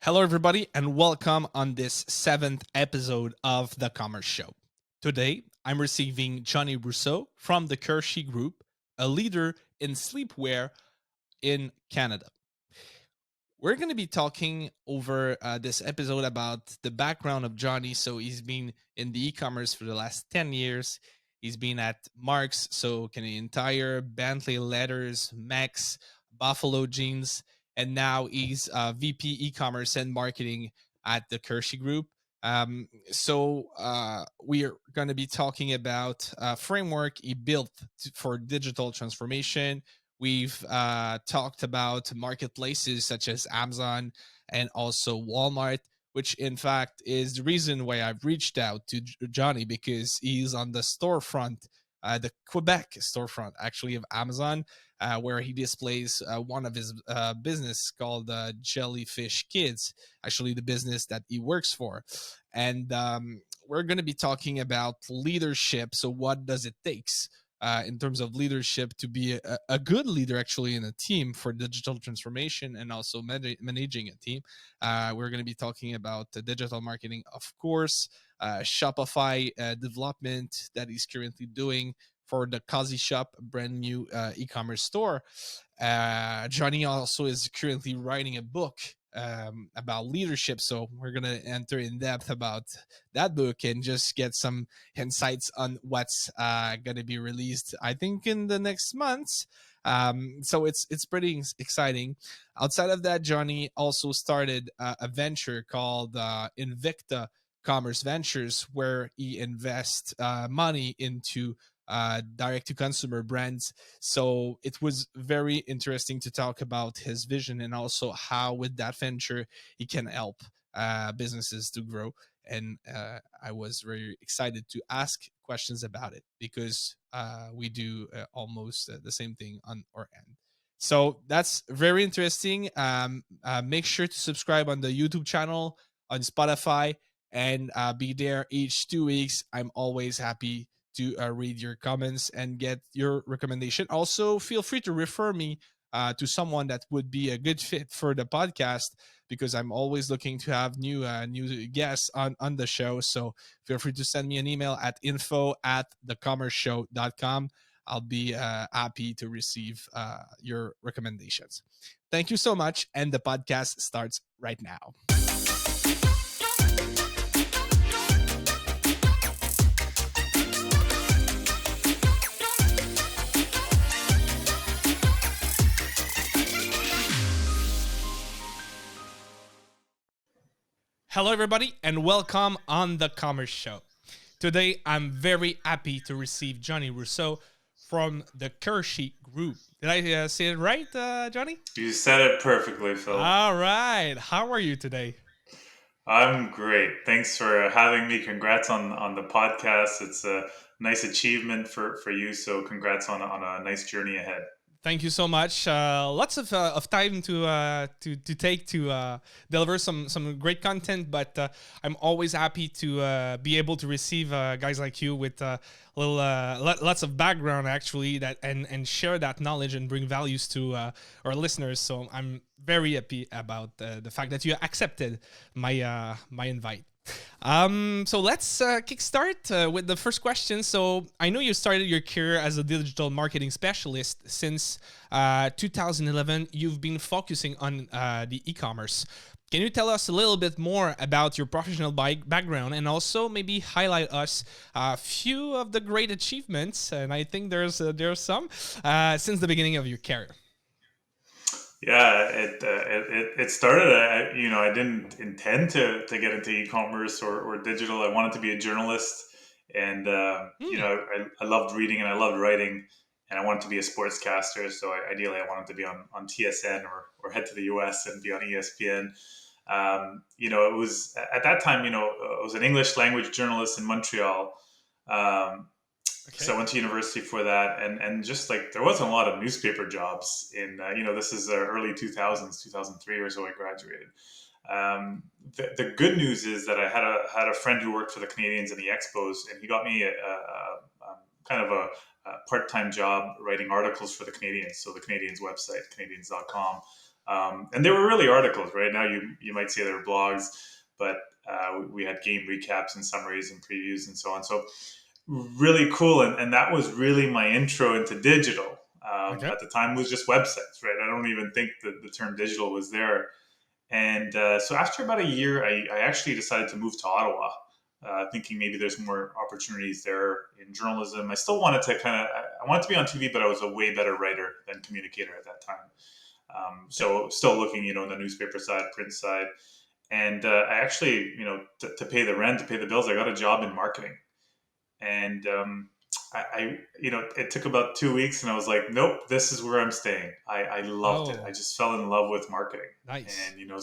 Hello, everybody, and welcome on this seventh episode of The Commerce Show. Today, I'm receiving Johnny Russo from the Kersheh Group, a leader in sleepwear in Canada. We're going to be talking over this episode about the background of Johnny. So, he's been in the e-commerce for the last 10 years. He's been at Marks, so Canadian Tire, Bentley Leathers, Max, Buffalo Jeans, and now he's VP e-commerce and marketing at the Kersheh Group. We are going to be talking about a framework he built for digital transformation. We've talked about marketplaces such as Amazon and also Walmart, which in fact is the reason why I've reached out to Johnny, because he's on the storefront, the Quebec storefront actually of Amazon, where he displays one of his business called Jellyfish Kids, actually the business that he works for. And we're going to be talking about leadership. So what does it take? In terms of leadership to be a good leader actually in a team for digital transformation and also managing a team. We're going to be talking about digital marketing, of course, Shopify development that he's currently doing for the Cozy Shop, brand new e-commerce store. Johnny also is currently writing a book about leadership. So we're going to enter in depth about that book and just get some insights on what's going to be released, I think, in the next months. So it's pretty exciting. Outside of that, Johnny also started a venture called Invicta Commerce Ventures, where he invests money into direct to consumer brands. So it was very interesting to talk about his vision and also how with that venture he can help businesses to grow. And I was very excited to ask questions about it because we do almost the same thing on our end. So that's very interesting. Make sure to subscribe on the YouTube channel, on Spotify, and be there each 2 weeks. I'm always happy to read your comments and get your recommendation. Also, feel free to refer me to someone that would be a good fit for the podcast, because I'm always looking to have new guests on the show. So feel free to send me an email at info@thecommerceshow.com. I'll be happy to receive your recommendations. Thank you so much. And the podcast starts right now. Hello, everybody, and welcome on The Commerce Show. Today, I'm very happy to receive Johnny Russo from the Kersheh Group. Did I say it right, Johnny? You said it perfectly, Phil. All right. How are you today? I'm great. Thanks for having me. Congrats on the podcast. It's a nice achievement for you. So congrats on a nice journey ahead. Thank you so much. Lots of time to take to deliver some great content, but I'm always happy to be able to receive guys like you with little lots of background actually that and share that knowledge and bring values to our listeners. So I'm very happy about the fact that you accepted my my invite. So let's kickstart with the first question. So I know you started your career as a digital marketing specialist since 2011. You've been focusing on the e-commerce. Can you tell us a little bit more about your professional background and also maybe highlight us a few of the great achievements? And I think there's some since the beginning of your career. Yeah, it started. I didn't intend to get into e-commerce or digital. I wanted to be a journalist, and I loved reading and I loved writing, and I wanted to be a sportscaster. So ideally, I wanted to be on TSN or head to the US and be on ESPN. It was at that time. I was an English language journalist in Montreal. So I went to university for that, and just like there wasn't a lot of newspaper jobs in this is early 2000s, 2003 or so I graduated. The good news is that I had a friend who worked for the Canadians in the Expos, and he got me a kind of a part-time job writing articles for the Canadians. So the Canadians website, Canadians.com. And they were really articles. Right now, you might say they were blogs, but we had game recaps and summaries and previews and so on. So really cool, and that was really my intro into digital. Okay. At the time, it was just websites. Right, I don't even think that the term digital was there. And so after about a year, I actually decided to move to Ottawa, thinking maybe there's more opportunities there in journalism. I still wanted to I wanted to be on TV, but I was a way better writer than communicator at that time. Yep. So still looking, on the newspaper side, print side. And I actually, to pay the rent, to pay the bills, I got a job in marketing. And it took about 2 weeks, and I was like, nope, this is where I'm staying. I loved it. I Oh, just fell in love with marketing, nice. and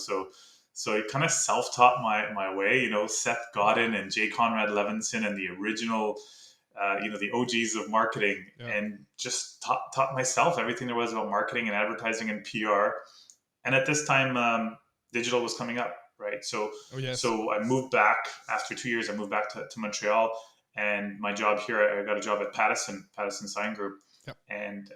so I kind of self-taught my way. Seth Godin and J. Conrad Levinson and the original, the OGs of marketing, Yeah. and just taught myself everything there was about marketing and advertising and PR. And at this time, digital was coming up, right? So Oh, yes. so I moved back after 2 years. I moved back to Montreal, and my job here, I got a job at Pattison Sign Group, Yep. and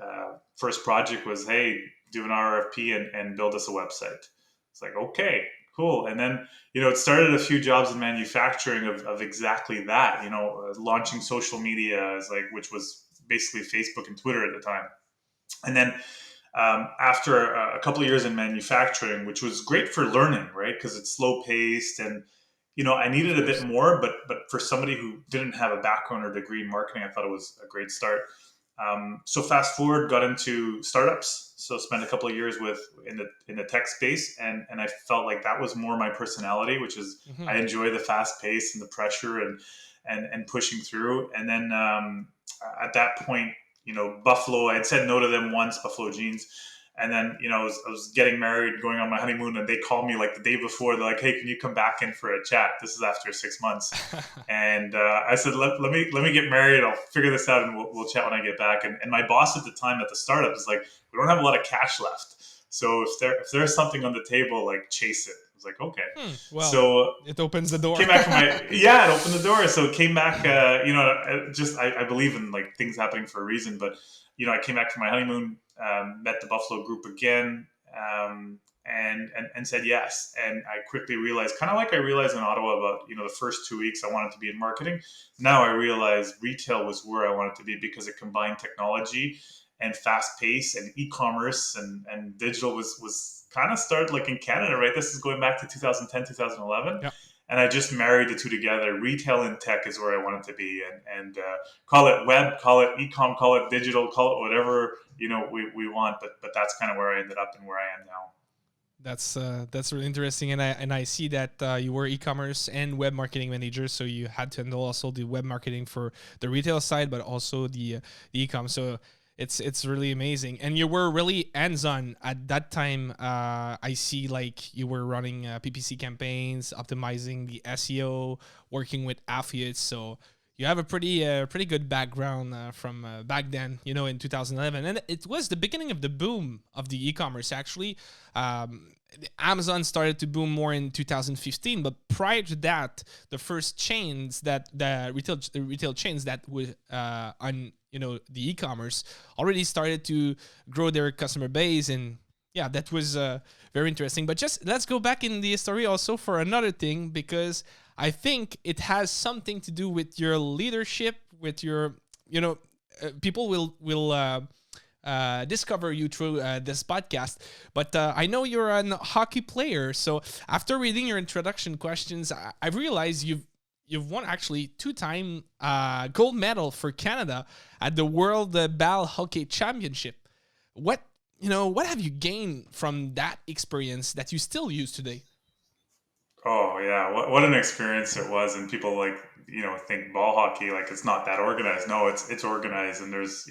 first project was, hey, do an RFP and build us a website. It's like, okay, cool. And then it started a few jobs in manufacturing of exactly that. Launching social media, which was basically Facebook and Twitter at the time. And then after a couple of years in manufacturing, which was great for learning, right? Because it's slow paced, and I Of needed a bit course. more. But for somebody who didn't have a background or degree in marketing, I thought it was a great start. So fast forward, got into startups. So spent a couple of years in the tech space, and I felt like that was more my personality, which is Hmm. I enjoy the fast pace and the pressure and pushing through. And then at that point, Buffalo, I had said no to them once, Buffalo Jeans. And then, I was getting married, going on my honeymoon, and they called me like the day before. They're like, "Hey, can you come back in for a chat?" This is after 6 months, and I said, "Let me get married. I'll figure this out, and we'll chat when I get back." And my boss at the time at the startup is like, "We don't have a lot of cash left, so if there's something on the table, like chase it." I was like, "Okay." Well, So it opens the door. came back from it opened the door. So came back, just I believe in like things happening for a reason. But I came back from my honeymoon, met the Buffalo Group again, and said yes. And I quickly realized, kind of like I realized in Ottawa, about the first 2 weeks I wanted to be in marketing. Now I realized retail was where I wanted to be, because it combined technology and fast pace and e-commerce, and digital was kind of started like in Canada, right? This is going back to 2010, 2011. Yep. And I just married the two together. Retail and tech is where I wanted to be, and call it web, call it e-com, call it digital, call it whatever we want. But that's kind of where I ended up and where I am now. That's really interesting, and I see that you were e-commerce and web marketing manager, so you had to handle also the web marketing for the retail side, but also the e-com. So it's really amazing, and you were really hands-on at that time. I see like you were running PPC campaigns, optimizing the SEO, working with affiliates. So you have a pretty good background from back then, in 2011, and it was the beginning of the boom of the e-commerce actually. Amazon started to boom more in 2015, but prior to that, the first chains that the retail chains that were on the e-commerce already started to grow their customer base, and yeah, that was very interesting. But just let's go back in the story also for another thing, because I think it has something to do with your leadership, with your people will discover you through this podcast. But I know you're a hockey player, so after reading your introduction questions, I realized you've won actually 2-time gold medal for Canada at the World Ball Hockey Championship. What have you gained from that experience that you still use today? Oh yeah, what an experience it was. And people think ball hockey like it's not that organized. No, it's organized, and there's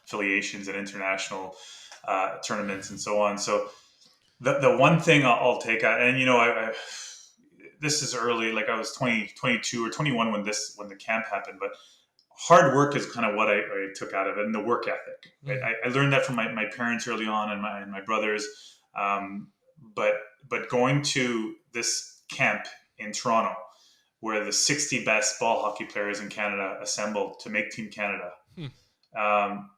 affiliations and international tournaments and so on. So the one thing I'll take out, and I this is early, like I was 20, 22 or 21 when the camp happened, but hard work is kind of what I took out of it, and the work ethic. Right? Mm. I learned that from my parents early on, and my brothers. Um, but going to this camp in Toronto, where the 60 best ball hockey players in Canada assembled to make Team Canada, Hmm. um,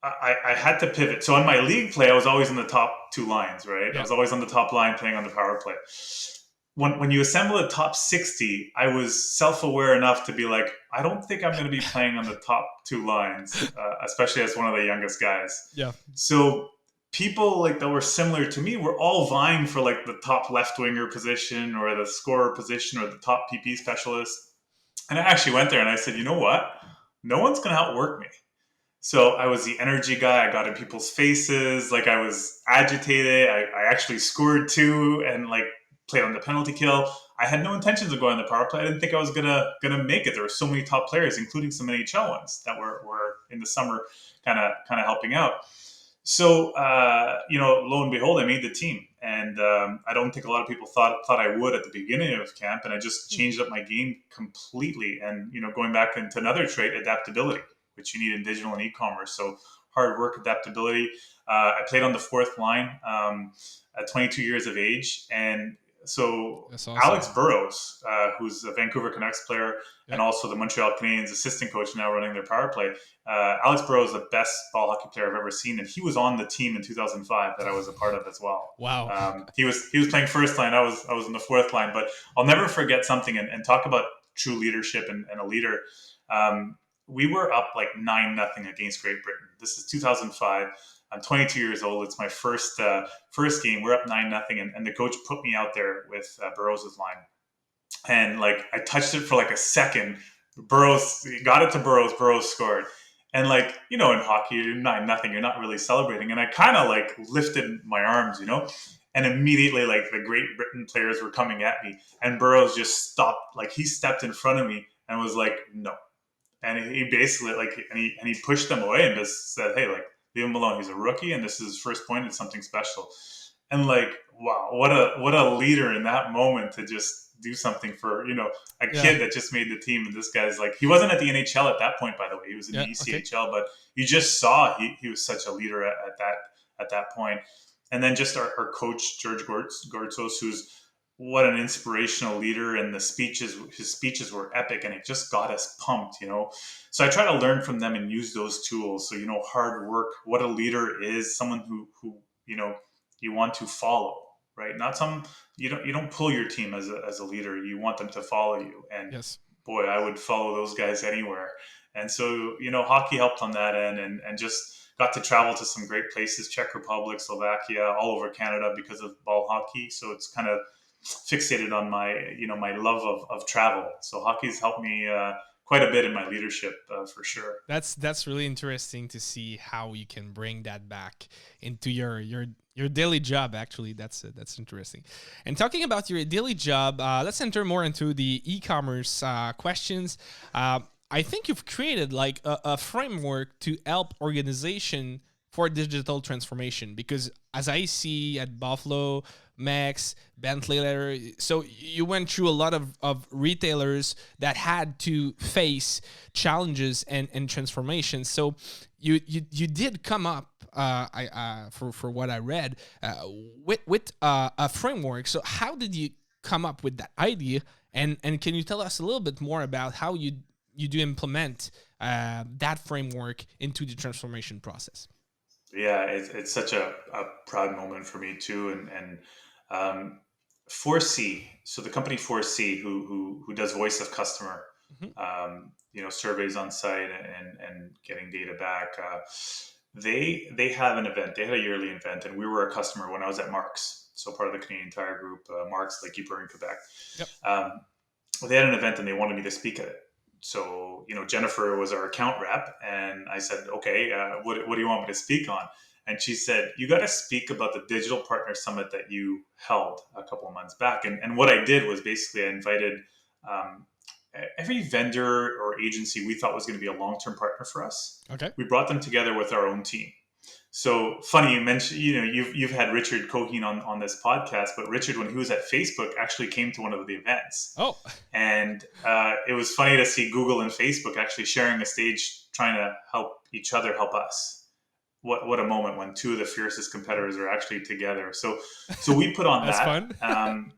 I had to pivot. So on my league play, I was always in the top two lines, right? I Yeah. was always on the top line playing on the power play. When you assemble a top 60, I was self-aware enough to be like, I don't think I'm going to be playing on the top two lines, especially as one of the youngest guys. Yeah. So people like that were similar to me were all vying for like the top left winger position or the scorer position or the top PP specialist. And I actually went there and I said, you know what? No one's going to outwork me. So I was the energy guy. I got in people's faces. Like I was agitated. I actually scored two and like played on the penalty kill. I had no intentions of going on the power play. I didn't think I was gonna make it. There were so many top players, including some NHL ones that were in the summer, kind of helping out. So lo and behold, I made the team, and I don't think a lot of people thought I would at the beginning of camp, and I just changed up my game completely. And going back into another trait, adaptability, which you need in digital and e-commerce. So hard work, adaptability. I played on the fourth line at 22 years of age, and so That's awesome. Alex Burrows, who's a Vancouver Canucks player and also the Montreal Canadiens assistant coach now running their power play. Alex Burrows is the best ball hockey player I've ever seen, and he was on the team in 2005 that I was a part of as well. Wow. He was playing first line. I was in the fourth line, but I'll never forget something and talk about true leadership and a leader. We were up like 9-0 against Great Britain. This is 2005. I'm 22 years old. It's my first game. We're up 9-0, and the coach put me out there with Burrows' line. And like I touched it for like a second. Burrows got it to Burrows. Burrows scored. And like, in hockey, you're 9-0. You're not really celebrating. And I kind of like lifted my arms, and immediately like the Great Britain players were coming at me. And Burrows just stopped. Like he stepped in front of me and was like, no. And he basically like, and he pushed them away and just said, hey, like, leave him alone. He's a rookie, and this is his first point. It's something special. And like, wow, what a leader in that moment to just do something for a kid that just made the team. And this guy's like, he wasn't at the NHL at that point, by the way. He was in the ECHL, but you just saw he was such a leader at that point. And then just our coach George Gortzos, who's what an inspirational leader, and his speeches were epic, and it just got us pumped. So I try to learn from them and use those tools. So hard work, what a leader is, someone who you want to follow, right? Not some you don't pull your team as a leader. You want them to follow you, and Yes. Boy, I would follow those guys anywhere. And so hockey helped on that end, and just got to travel to some great places: Czech Republic, Slovakia, all over Canada because of ball hockey. So it's kind of fixated on my love of travel. So hockey's helped me quite a bit in my leadership for sure. That's really interesting to see how you can bring that back into your daily job. Actually, that's interesting. And talking about your daily job, let's enter more into the e-commerce questions. I think you've created like a framework to help organization for digital transformation, because as I see at Buffalo, Max, Bentley letter, so you went through a lot of retailers that had to face challenges and transformations. So you did come up, for what I read, with a framework. So how did you come up with that idea? And can you tell us a little bit more about how you do implement that framework into the transformation process? Yeah, it's such a proud moment for me too, and 4C. So the company 4C, who does voice of customer, surveys on site and getting data back. They have an event. They had a yearly event, and we were a customer when I was at Marks, so part of the Canadian Tire Group, Marks, like Keeper in Quebec. Yep. They had an event, and they wanted me to speak at it. So, Jennifer was our account rep, and I said, okay, what do you want me to speak on? And she said, you got to speak about the Digital Partner Summit that you held a couple of months back. And what I did was basically I invited every vendor or agency we thought was going to be a long-term partner for us. Okay. We brought them together with our own team. So funny you mentioned, you've had Richard Coheen on this podcast, but Richard, when he was at Facebook, actually came to one of the events. Oh. And it was funny to see Google and Facebook actually sharing a stage, trying to help each other help us. What a moment when two of the fiercest competitors are actually together. So we put on That's that. fun.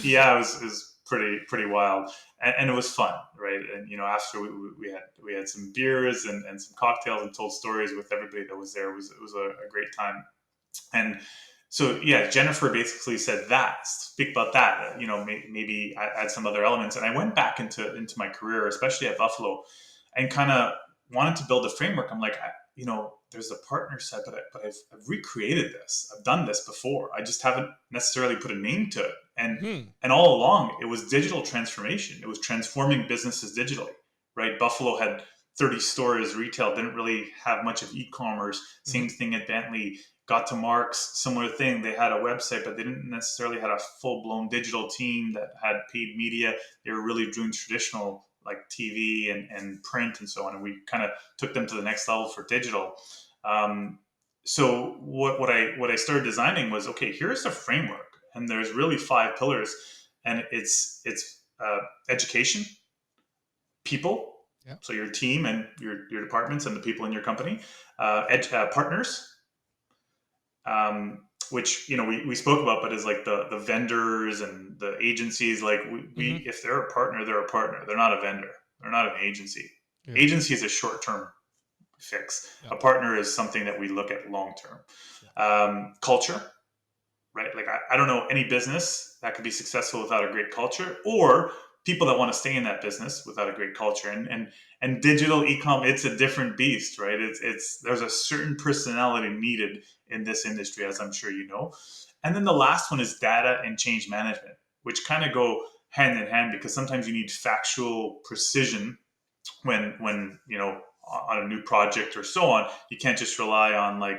Yeah, it was pretty wild, and it was fun, right? And after we had some beers and some cocktails and told stories with everybody that was there. It was a great time. And so, yeah, Jennifer basically said that, speak about that, maybe add some other elements. And I went back into my career, especially at Buffalo, and kind of wanted to build a framework. I'm like, there's a partner set, but I've recreated this. I've done this before. I just haven't necessarily put a name to it. And all along, it was digital transformation. It was transforming businesses digitally, right? Buffalo had 30 stores, retail, didn't really have much of e-commerce. Same thing at Bentley. Got to Mark's, similar thing. They had a website, but they didn't necessarily had a full-blown digital team that had paid media. They were really doing traditional like TV and print and so on. And we kind of took them to the next level for digital. So what I started designing was, okay, here's the framework, and there's really 5 pillars, and it's education, people, so your team and your departments and the people in your company, partners. Which we spoke about, but is like the vendors and the agencies. Like we if they're a partner, they're a partner. They're not a vendor. They're not an agency. Yeah. Agency is a short term fix. Yeah. A partner is something that we look at long term. Yeah. Culture, right? Like I don't know any business that could be successful without a great culture, or people that want to stay in that business without a great culture. And digital e-com, it's a different beast, right? It's there's a certain personality needed in this industry, as I'm sure you know. And then the last one is data and change management, which kind of go hand in hand, because sometimes you need factual precision when on a new project or so on. You can't just rely on like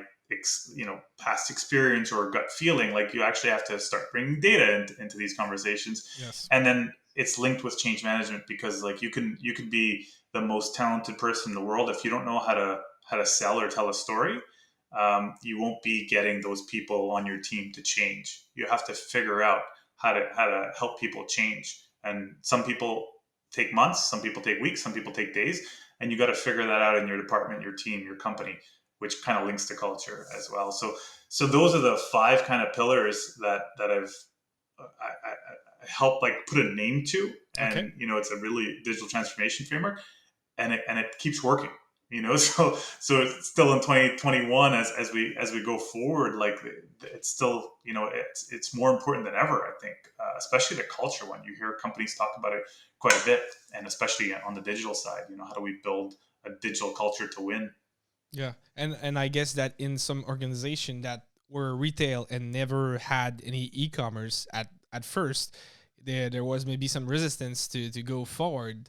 past experience or gut feeling. Like you actually have to start bringing data into these conversations. Yes. And then it's linked with change management, because like you can be the most talented person in the world, if you don't know how to sell or tell a story, you won't be getting those people on your team to change. You have to figure out how to help people change. And some people take months, some people take weeks, some people take days, and you got to figure that out in your department, your team, your company, which kind of links to culture as well. So those are the 5 kind of pillars that I've helped like put a name to, and it's a really digital transformation framework, and it keeps working. So it's still in 2021 as we go forward. Like it's still it's more important than ever. I think, especially the culture one. You hear companies talk about it quite a bit, and especially on the digital side. How do we build a digital culture to win? Yeah, and I guess that in some organization that were retail and never had any e-commerce at first, there was maybe some resistance to go forward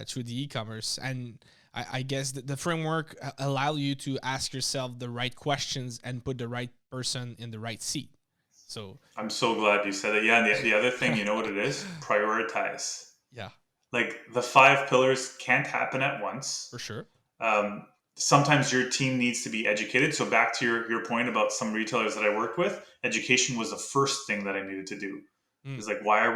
through the e-commerce. And I guess the framework allow you to ask yourself the right questions and put the right person in the right seat. So I'm so glad you said it. Yeah, and the other thing, you know what it is? Prioritize. Yeah. Like the 5 pillars can't happen at once. For sure. Sometimes your team needs to be educated. So back to your point about some retailers that I worked with, education was the first thing that I needed to do. It's like, why are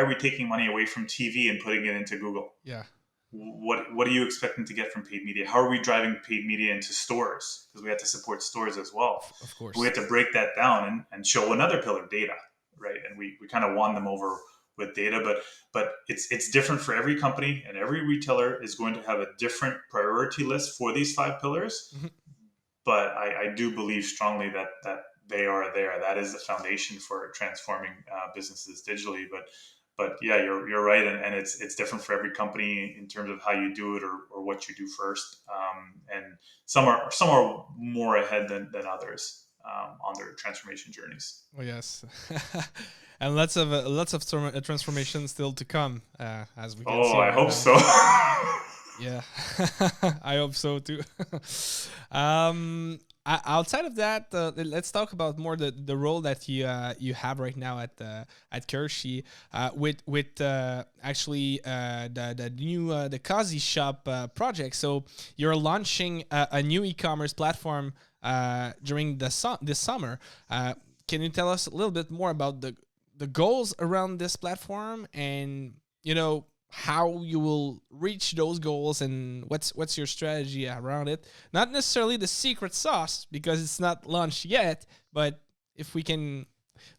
we taking money away from TV and putting it into Google? Yeah. What are you expecting to get from paid media? How are we driving paid media into stores? Because we have to support stores as well. Of course. We have to break that down and show another pillar, data, right? And we kind of won them over with data, but it's different for every company, and every retailer is going to have a different priority list for these 5 pillars. Mm-hmm. But I do believe strongly that they are there. That is the foundation for transforming businesses digitally. But yeah, you're right, and it's different for every company in terms of how you do it or what you do first. And some are more ahead than others on their transformation journeys. Oh yes, and lots of transformation still to come, as we can see. Oh, I hope so. Yeah, I hope so too. Outside of that, let's talk about more the role that you have right now at Kersheh with actually the new the Cozy Shop project. So you're launching a new e-commerce platform during this summer. Can you tell us a little bit more about the goals around this platform, and how you will reach those goals, and what's your strategy around it? Not necessarily the secret sauce, because it's not launched yet, but if we can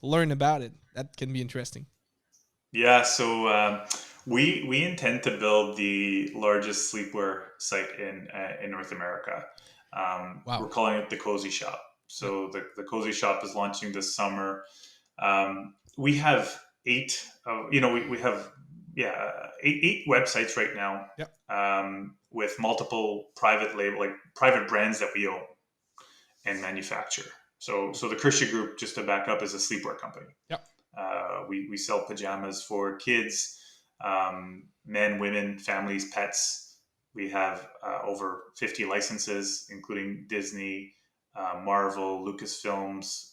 learn about it, that can be interesting. Yeah, so we intend to build the largest sleepwear site in North America. We're Wow. calling it the Cozy Shop. Yep. So the Cozy Shop is launching this summer. We have eight. We have eight websites right now, Yep. with multiple private label, like private brands that we own and manufacture. So the Kersheh Group, just to back up, is a sleepwear company. Yep. We sell pajamas for kids, men, women, families, pets. We have over 50 licenses, including Disney, Marvel, Lucasfilms,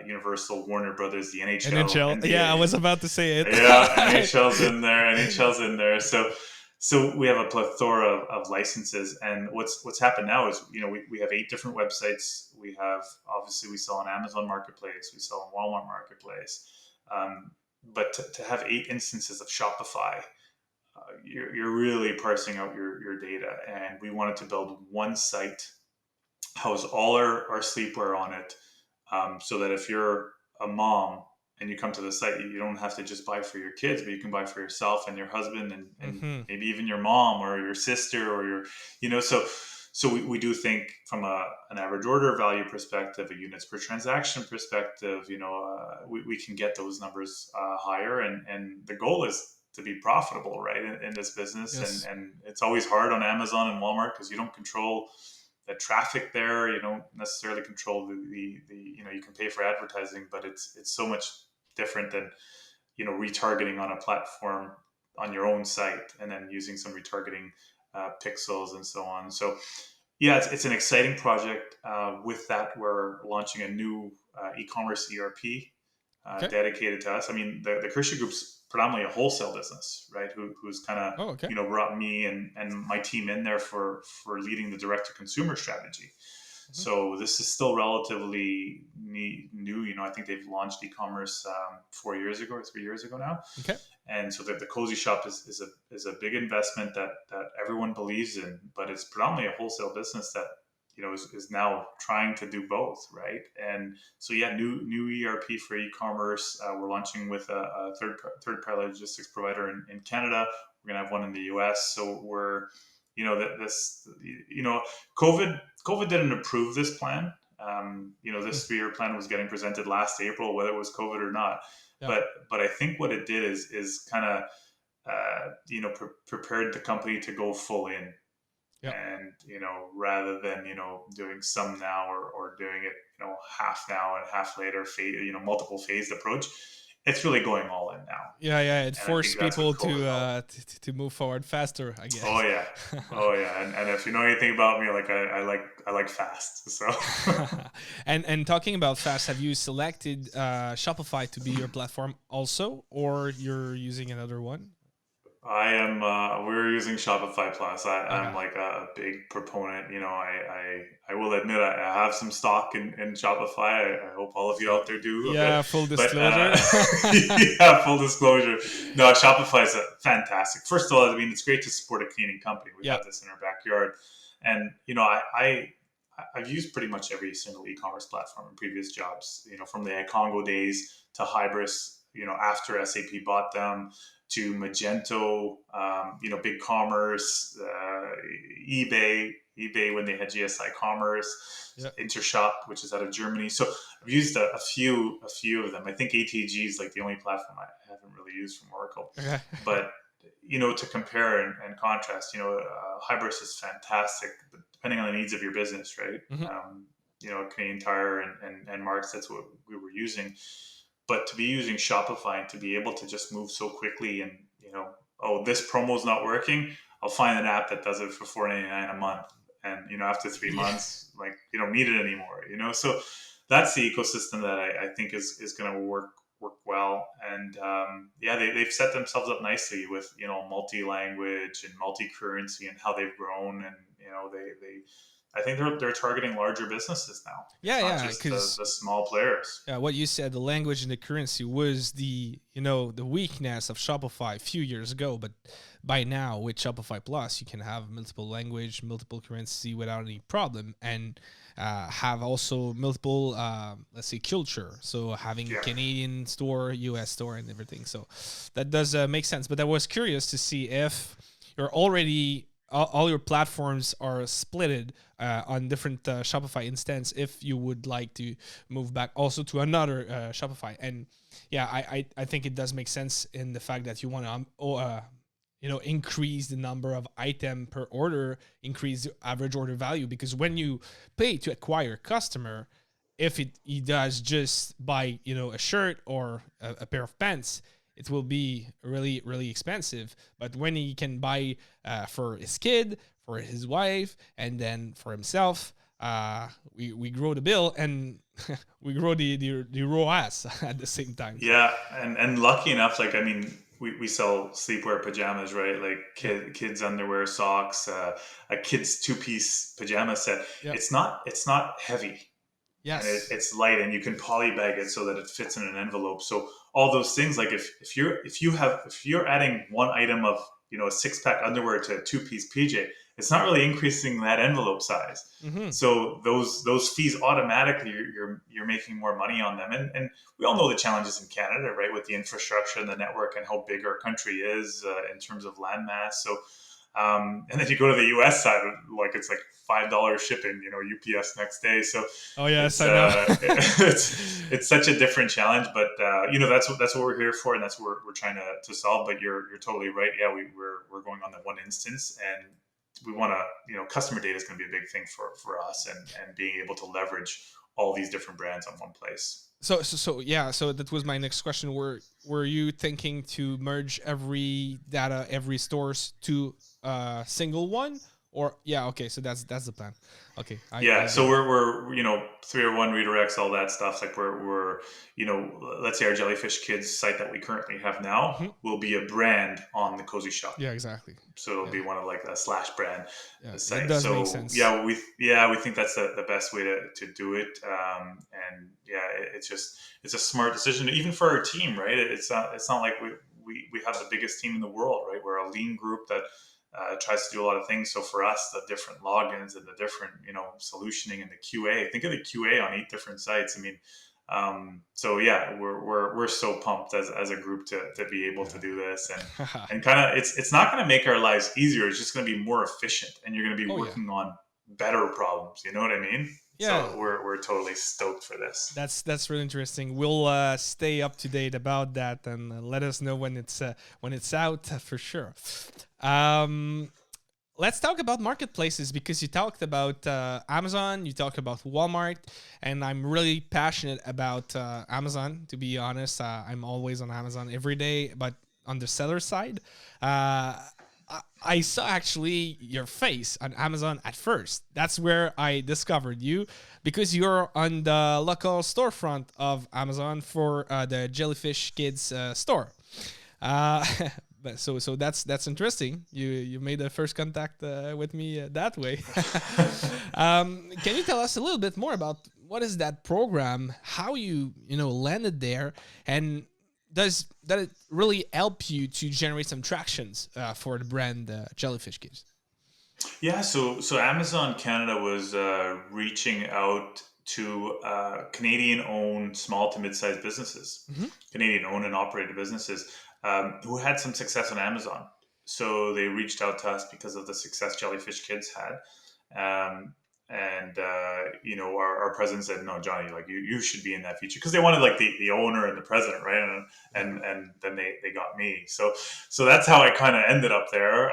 Universal, Warner Brothers, the NHL, NHL. Yeah, I NBA. was about to say it. Yeah, NHL's in there. NHL's in there. So we have a plethora of licenses, and what's happened now is we have eight different websites. We have, obviously, we sell on Amazon Marketplace, we sell on Walmart Marketplace, but to have eight instances of Shopify, you're really parsing out your data, and we wanted to build one site, house all our sleepwear on it, so that if you're a mom and you come to the site, you don't have to just buy for your kids, but you can buy for yourself and your husband, and Hmm. maybe even your mom or your sister or so we do think from an average order value perspective, a units per transaction perspective, we can get those numbers higher, and the goal is to be profitable, right, in this business. and Yes. and it's always hard on Amazon and Walmart because you don't control the traffic there. You don't necessarily control the you can pay for advertising, but it's so much different than retargeting on a platform on your own site and then using some retargeting pixels and so on. So yeah, it's an exciting project. With that, we're launching a new e-commerce ERP Okay. dedicated to us. I mean, the Kersheh Group's predominantly a wholesale business, right? Who's kind of Oh, okay. brought me and my team in there for leading the direct to consumer strategy. Hmm. So this is still relatively new. I think they've launched e-commerce 4 years ago or 3 years ago now, Okay. and so the Cozy Shop is a big investment that everyone believes in, but it's predominantly a wholesale business that is now trying to do both, right? And so yeah, new ERP for e-commerce. We're launching with a third party logistics provider in Canada. We're gonna have one in the US. So we're that this COVID didn't approve this plan. This 3-year plan was getting presented last April, whether it was COVID or not. Yeah. But I think what it did is kind of prepared the company to go full in, Yeah. and rather than doing some now or doing it half now and half later, multiple phased approach. It's really going all in now, Yeah, yeah, it and I think forced that's what people COVID helped. to move forward faster, I Oh guess. yeah, oh yeah, and if you know anything about me, like I like fast. So And talking about fast, have you selected Shopify to be your platform also, or you're using another one? I am. We're using Shopify Plus. I'm Okay. like a big proponent. I will admit I have some stock in Shopify. I hope all of you out there do a bit. Yeah, full But disclosure. yeah, full disclosure. No, Shopify is fantastic. First of all, I mean, it's great to support a Canadian company. We Yeah. have this in our backyard, and I've used pretty much every single e-commerce platform in previous jobs. From the Icongo days to Hybris. After SAP bought them, to Magento, Big Commerce, eBay when they had GSI Commerce, Yeah. Intershop, which is out of Germany. So I've used a few of them. I think ATG is like the only platform I haven't really used from Oracle. Okay. But to compare and contrast, Hybris is fantastic, but depending on the needs of your business, right? Mhm. Canadian Tire and Marks, that's what we were using. But to be using Shopify and to be able to just move so quickly, and oh, this promo's not working, I'll find an app that does it for $4.99 a month, and after three Yeah. months, like you don't need it anymore. So that's the ecosystem that I think is going to work well. And yeah, they've set themselves up nicely with multi-language and multi-currency and how they've grown, and they I think they're targeting larger businesses now. It's Yeah, not yeah, just the, because the small players. what you said, the language and the currency was the weakness of Shopify a few years ago, but by now with Shopify Plus, you can have multiple language, multiple currency without any problem. And have also multiple, let's say, culture. So having Yeah. Canadian store, US store, and everything. So that does make sense. But I was curious to see if you're already all your platforms are splitted on different Shopify instance. If you would like to move back also to another Shopify, and yeah, I think it does make sense in the fact that you want to increase the number of item per order, increase the average order value, because when you pay to acquire a customer, if he does just buy a shirt or a pair of pants, it will be really really expensive. But when he can buy for his kid, for his wife, and then for himself, we grow the bill, and we grow the ROAS at the same time. So Yeah, and lucky enough, like I mean, we sell sleepwear pajamas, right? Like yeah, kids underwear, socks, a kid's two piece pajama set. yeah, It's not heavy, and yes, it's light, and you can polybag it so that it fits in an envelope. So all those things, like if you're adding one item of a 6 pack underwear to a 2 piece PJ, it's not really increasing that envelope size. mm-hmm. So those fees automatically you're making more money on them, and we all know the challenges in Canada, right, with the infrastructure and the network and how big our country is in terms of landmass. So and then you go to the US side, like it's like $5 shipping, UPS next day. So Oh yes, it's I know. it's such a different challenge, but that's what we're here for, and that's what we're trying to solve. But you're totally right. Yeah, we're going on that one instance, and we want to, customer data is going to be a big thing for us, and being able to leverage all these different brands on one place. So yeah. So that was my next question. Were you thinking to merge every data, every stores to a single one, or yeah? Okay, so that's the plan. Okay, I Yeah, get so it. we're 301 redirects, all that stuff. Like we're let's say our Jellyfish Kids site that we currently have now Hmm. will be a brand on the Cozy Shop. Yeah, exactly. So it'll Yeah, be one of like a slash brand yeah, that site. does make So sense. yeah, we think that's the best way to do it. And yeah, it's a smart decision even for our team, right? It's not like we have the biggest team in the world, right? We're a lean group that tries to do a lot of things. So for us, the different logins and the different solutioning and the QA. Think of the QA on 8 different sites. I mean, so yeah, we're so pumped as a group to be able to do this, Yeah. and kind of it's not going to make our lives easier. It's just going to be more efficient, and you're going to be Oh yeah. working on better problems. You know what I mean? Yeah, So we're totally stoked for this. that's really interesting. We'll stay up to date about that, and let us know when it's out for sure. Um, let's talk about marketplaces, because you talked about Amazon, you talked about Walmart, and I'm really passionate about Amazon. To be honest, I'm always on Amazon every day, but on the seller side. I saw actually your face on Amazon at first. That's where I discovered you, because you're on the local storefront of Amazon for the Jellyfish Kids store. Uh, but so that's interesting. You made the first contact with me that way. Can you tell us a little bit more about what is that program? How you landed there, and does that it really help you to generate some tractions for the brand Jellyfish Kids? Yeah, so Amazon Canada was reaching out to Canadian-owned small to mid-sized businesses, Hmm. Canadian-owned and operated businesses who had some success on Amazon. So they reached out to us because of the success Jellyfish Kids had. Um, and our president said, "No, Johnny, like you should be in that feature," because they wanted like the owner and the president, right? And Yeah. then they got me. So that's how I kind of ended up there.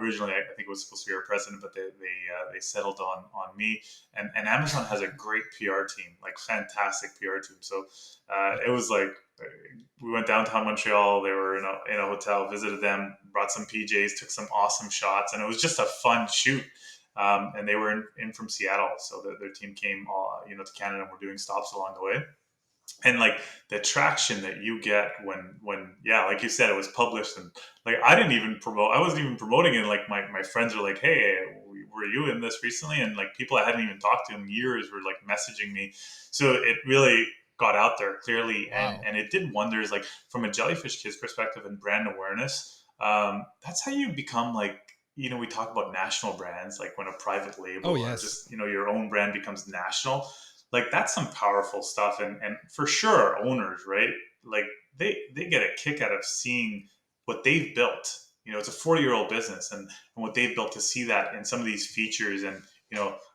Originally I think it was supposed to be our president, but they settled on me. And Amazon has a great PR team, like fantastic PR team. So it was like we went downtown Montreal. They were in a hotel, visited them, brought some PJs, took some awesome shots, and it was just a fun shoot. And they were in from Seattle, so their team came, to Canada, and we're doing stops along the way. And like the traction that you get when yeah, like you said, it was published, and like I wasn't even promoting it. Like my friends are like, "Hey, were you in this recently?" And like people I hadn't even talked to in years were like messaging me. So it really got out there clearly, and Wow. and it did wonders. Like from a Jellyfish Kids perspective and brand awareness, that's how you become like we talk about national brands, like when a private label Oh or yes. just, your own brand becomes national, like that's some powerful stuff. And for sure, owners, right? Like they get a kick out of seeing what they've built. It's a 40-year-old business, and what they've built, to see that in some of these features. And,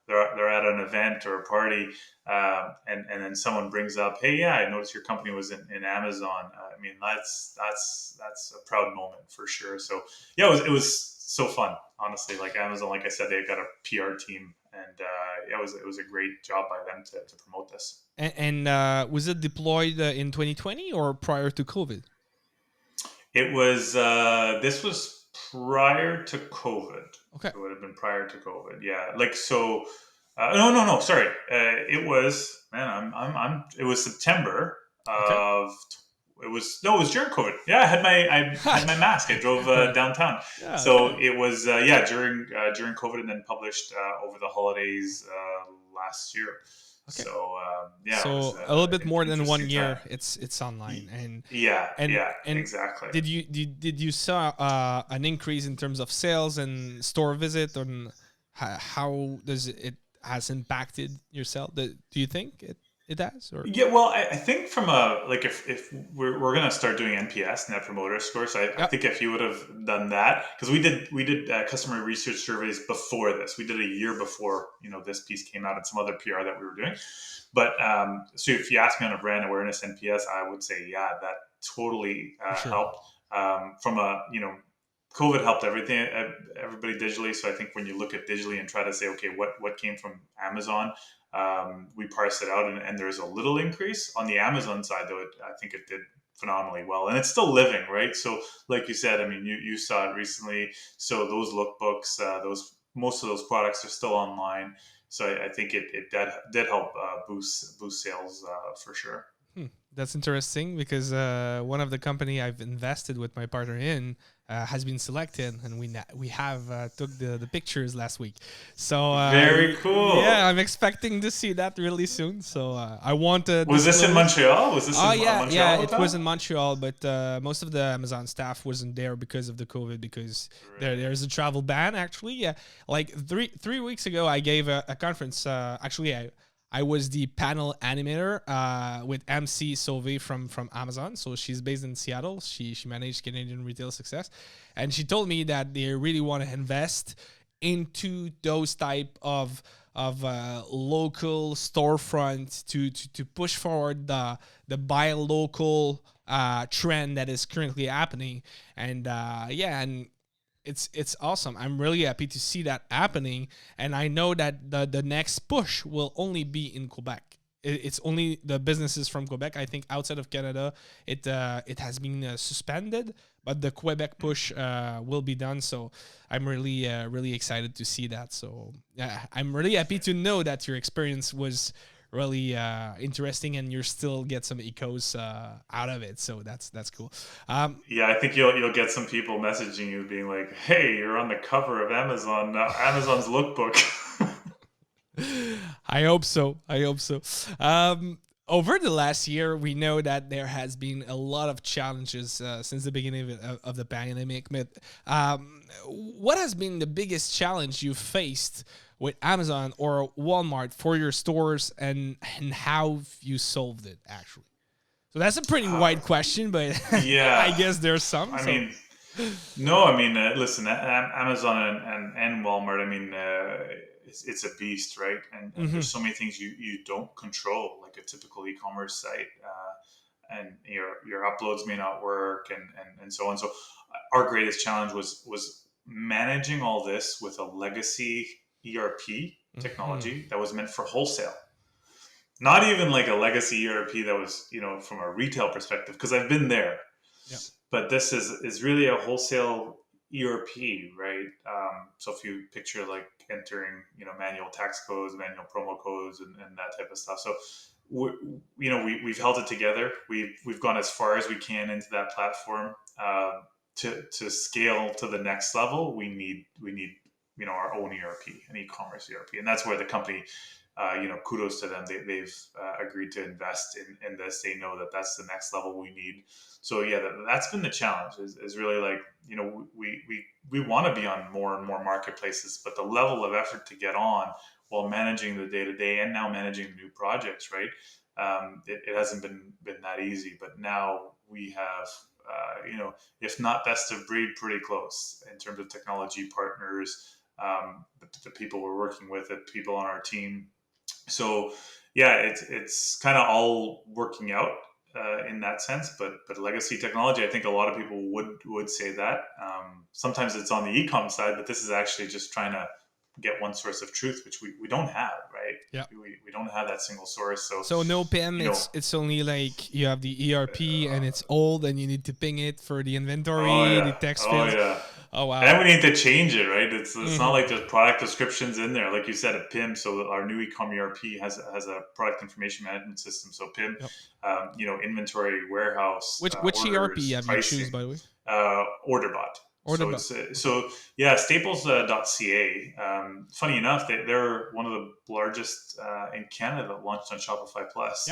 they're at an event or a party, and then someone brings up, hey, yeah, I noticed your company was in Amazon. I mean, that's a proud moment for sure. So yeah, it was so fun, honestly. Like Amazon, like I said, they've got a PR team, and it was a great job by them to promote this. And was it deployed in 2020 or prior to COVID? It was this was prior to COVID. Okay. It would have been prior to COVID. Yeah, like so. No. Sorry, it was, man. It was September Okay. of. It was no. It was during COVID. Yeah, I had my mask. I drove downtown. Yeah. So Okay. it was during COVID, and then published over the holidays last year. Okay. So yeah, it was So a little bit more than interesting 1 year. time. It's online, and Yeah, and yeah, and exactly. did you saw an increase in terms of sales and store visit, and how does it has impacted your sale? Do you think it has or? Yeah, well, I think from a like if we're gonna start doing NPS, Net Promoter Score. So I Yep. think if you would have done that, because we did customer research surveys before this. We did a year before this piece came out, and some other PR that we were doing. But so if you ask me on a brand awareness NPS, I would say yeah, that totally For sure. helped. From a COVID helped everybody digitally. So I think when you look at digitally and try to say, okay, what came from Amazon, we parse it out, and there's a little increase on the Amazon side, though. I think it did phenomenally well, and it's still living, right? So, like you said, I mean, you saw it recently. So those lookbooks, those most of those products are still online. So I think it did help boost sales for sure. That's interesting because one of the company I've invested with my partner in has been selected, and we have took the pictures last week. So Very yeah, cool. I'm expecting to see that really soon. So I want to Was this in disclose. Montreal? Was this Oh in a yeah, yeah, Montreal it was in hotel? Montreal, but most of the Amazon staff wasn't there because of the COVID. Because Right. there's a travel ban actually. Yeah, like three weeks ago, I gave a conference. Actually, I was the panel animator with MC Sauvé from Amazon. So she's based in Seattle. She managed Canadian retail success, and she told me that they really want to invest into those type of local storefront to push forward the buy local trend that is currently happening. And yeah, and it's awesome. I'm really happy to see that happening, and I know that the next push will only be in Quebec. It's only the businesses from Quebec. I think outside of Canada, it has been suspended, but the Quebec push will be done. So I'm really excited to see that. So yeah, I'm really happy to know that your experience was really interesting, and you still get some echoes out of it. So that's cool. Um, Yeah, I think you'll get some people messaging you being like, "Hey, you're on the cover of Amazon's lookbook." I hope so. I hope so. Over the last year, we know that there has been a lot of challenges since the beginning of the pandemic. But what has been the biggest challenge you faced with Amazon or Walmart for your stores, and how you solved it actually? So that's a pretty Uh, wide question, but I yeah, guess there's some. I So mean, no, I mean, listen, Amazon and Walmart. I mean, it's a beast, right? And mhm. there's so many things you don't control, like a typical e-commerce site, and your uploads may not work, and so on. So our greatest challenge was managing all this with a legacy ERP Mhm. technology that was meant for wholesale. Not even like a legacy ERP that was, from a retail perspective, because I've been there. Yep. But this is really a wholesale ERP, right? So if you picture like entering, manual tax codes, manual promo codes, and that type of stuff. So we've held it together. We've gone as far as we can into that platform. To scale to the next level, we need our own ERP, an e-commerce ERP, and that's where the company kudos to them. They've agreed to invest in this. They know that that's the next level we need. So yeah, that's been the challenge. Is really like, we want to be on more and more marketplaces, but the level of effort to get on while managing the day to day and now managing new projects, right? It hasn't been that easy. But now we have, if not best of breed, pretty close in terms of technology partners, the people we're working with, the people on our team. So yeah, it's kind of all working out in that sense. But legacy technology, I think a lot of people would say that. Sometimes it's on the e-com side, but this is actually just trying to get one source of truth, which we don't have, right? Yeah. We don't have that single source. So no PIM, you know, it's only like you have the ERP and it's old and you need to ping it for the oh inventory, the yeah, text oh fields. yeah. Oh wow. And then we need to change it, right? It's not Mhm. like there's product descriptions in there, like you said, a PIM. So our new ecom ERP has a product information management system. So PIM, Yep. inventory, warehouse, Which ERP orders, have you choose, pricing, by the way? OrderBot. Or the So it's so yeah, Staples.ca. Funny enough, they're one of the largest in Canada that launched on Shopify Yeah. Plus,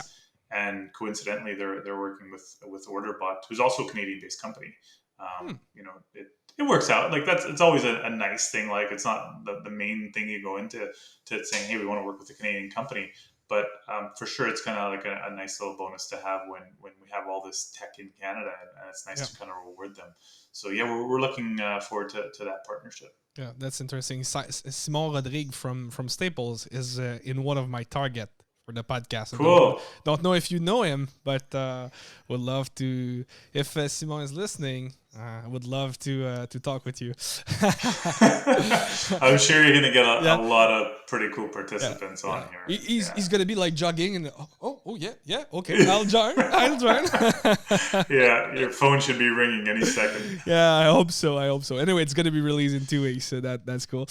and coincidentally, they're working with OrderBot, who's also a Canadian-based company. Hmm. It works out. Like it's always a nice thing. Like it's not the main thing you go into saying, hey, we want to work with a Canadian company. But for sure, it's kind of like a nice little bonus to have when we have all this tech in Canada, and it's nice Yeah. to kind of reward them. So yeah, we're looking forward to that partnership. Yeah, that's interesting. Simon Rodrigue from Staples is in one of my target for the podcast. I Cool. don't know if you know him, but would love to. If Simon is listening, I would love to talk with you. I'm sure you're gonna get Yeah. a lot of pretty cool Yeah, participants yeah. on here. He's gonna be like jogging and yeah, okay, I'll join. Yeah, your phone should be ringing any second. Yeah, I hope so. Anyway, it's gonna be released in 2 weeks, so that's cool.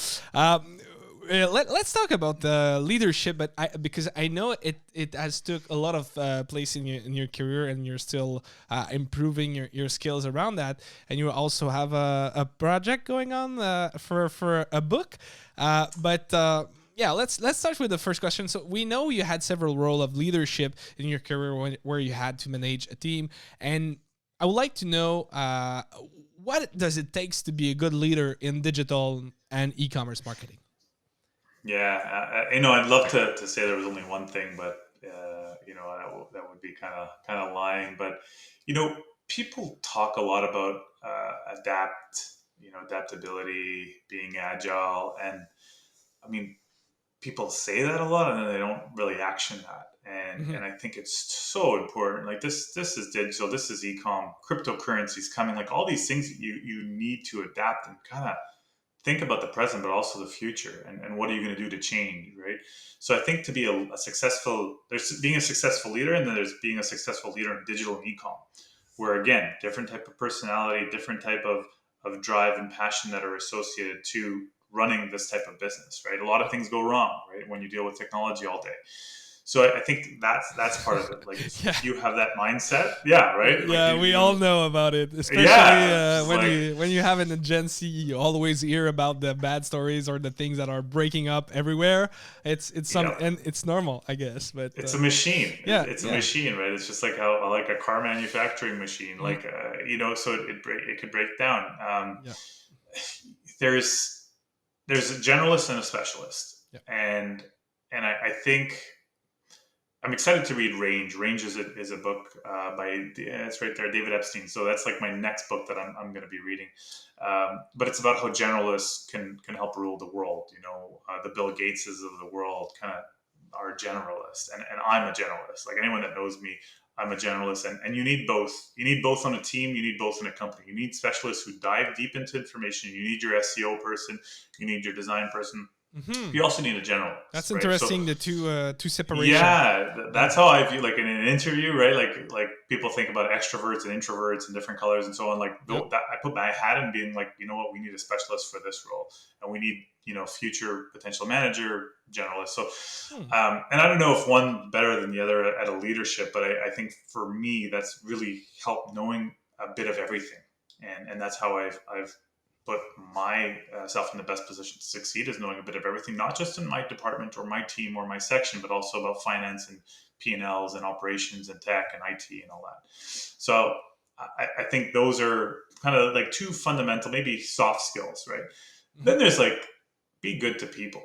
Let's talk about the leadership, but because I know it has took a lot of place in your career, and you're still improving your skills around that, and you also have a project going on for a book, but. Yeah, let's start with the first question. So we know you had several roles of leadership in your career where you had to manage a team, and I would like to know what does it takes to be a good leader in digital and e-commerce marketing. Yeah, I'd love to say there was only one thing, but that would be kind of lying. But people talk a lot about adaptability, being agile, and I mean, people say that a lot, and then they don't really action that. Mm-hmm. And I think it's so important. Like this is digital, this is ecom, cryptocurrencies coming, like all these things that you need to adapt and kind of think about the present, but also the future, and what are you going to do to change, right? So I think to be a successful, there's being a successful leader, and then there's being a successful leader in digital and ecom, where again, different type of personality, different type of drive and passion that are associated to running this type of business, right? A lot of things go wrong, right, when you deal with technology all day. So I think that's part of it. Like Yeah. if you have that mindset, yeah, right. Yeah, like we all know about it, especially when you have an agency. You always hear about the bad stories or the things that are breaking up everywhere. It's and it's normal, I guess. But it's a machine. Yeah, it's a machine, right? It's just like how like a car manufacturing machine, like so it could break down. Yeah. There's a generalist and a specialist, Yeah. and I think I'm excited to read Range. Range is a book by it's right there, David Epstein. So that's like my next book that I'm going to be reading. But it's about how generalists can help rule the world. The Bill Gateses of the world kind of are generalists, and I'm a generalist. Like anyone that knows me, I'm a generalist, and you need both. You need both on a team. You need both in a company. You need specialists who dive deep into information. You need your SEO person. You need your design person. Mm-hmm. You also need a generalist. That's interesting. Right? So, the two separation. Yeah, that's how I view. Like in an interview, right? Like people think about extroverts and introverts and different colors and so on. Like I put my hat in, being like, you know what, we need a specialist for this role, and we need future potential manager generalist. So, and I don't know if one better than the other at a leadership, but I think for me that's really helped knowing a bit of everything, and that's how I've put myself in the best position to succeed is knowing a bit of everything, not just in my department or my team or my section, but also about finance and P&Ls and operations and tech and IT and all that. So I think those are kind of like two fundamental, maybe soft skills, right? Mm-hmm. Then there's like, be good to people.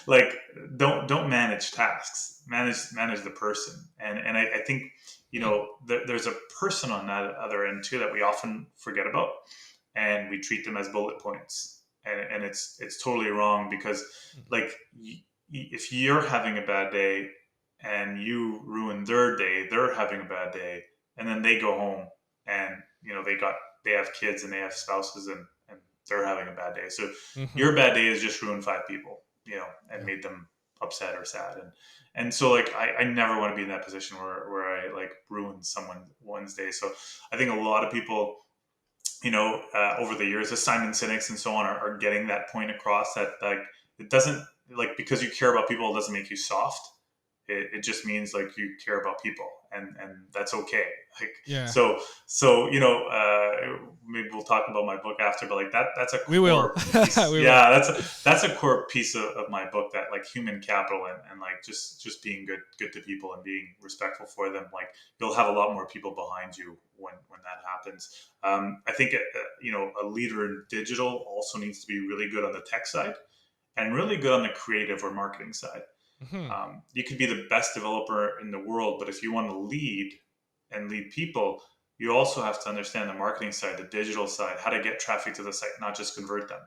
Like, don't manage tasks, manage the person. And I think, there's a person on that other end too that we often forget about, and we treat them as bullet points, and it's totally wrong, because like, if you're having a bad day and you ruin their day, they're having a bad day, and then they go home and they have kids and they have spouses, and they're having a bad day. So Mm-hmm. your bad day has just ruined 5 people, and Yeah. made them upset or sad. And so like, I never want to be in that position where I like ruin someone's day. So I think a lot of people, over the years, the Simon Sinek's and so on, are getting that point across, that like, it doesn't, like, because you care about people, it doesn't make you soft. It just means like you care about people, and that's okay. Like, Yeah. so maybe we'll talk about my book after, but like, that's a We will. core piece. We will. Yeah, that's a core piece of my book, that like, human capital, and like, just being good to people and being respectful for them. Like, you'll have a lot more people behind you when that happens. I think a leader in digital also needs to be really good on the tech side, and really good on the creative or marketing side. Mm-hmm. You could be the best developer in the world, but if you want to lead and lead people, you also have to understand the marketing side, the digital side, how to get traffic to the site, not just convert them.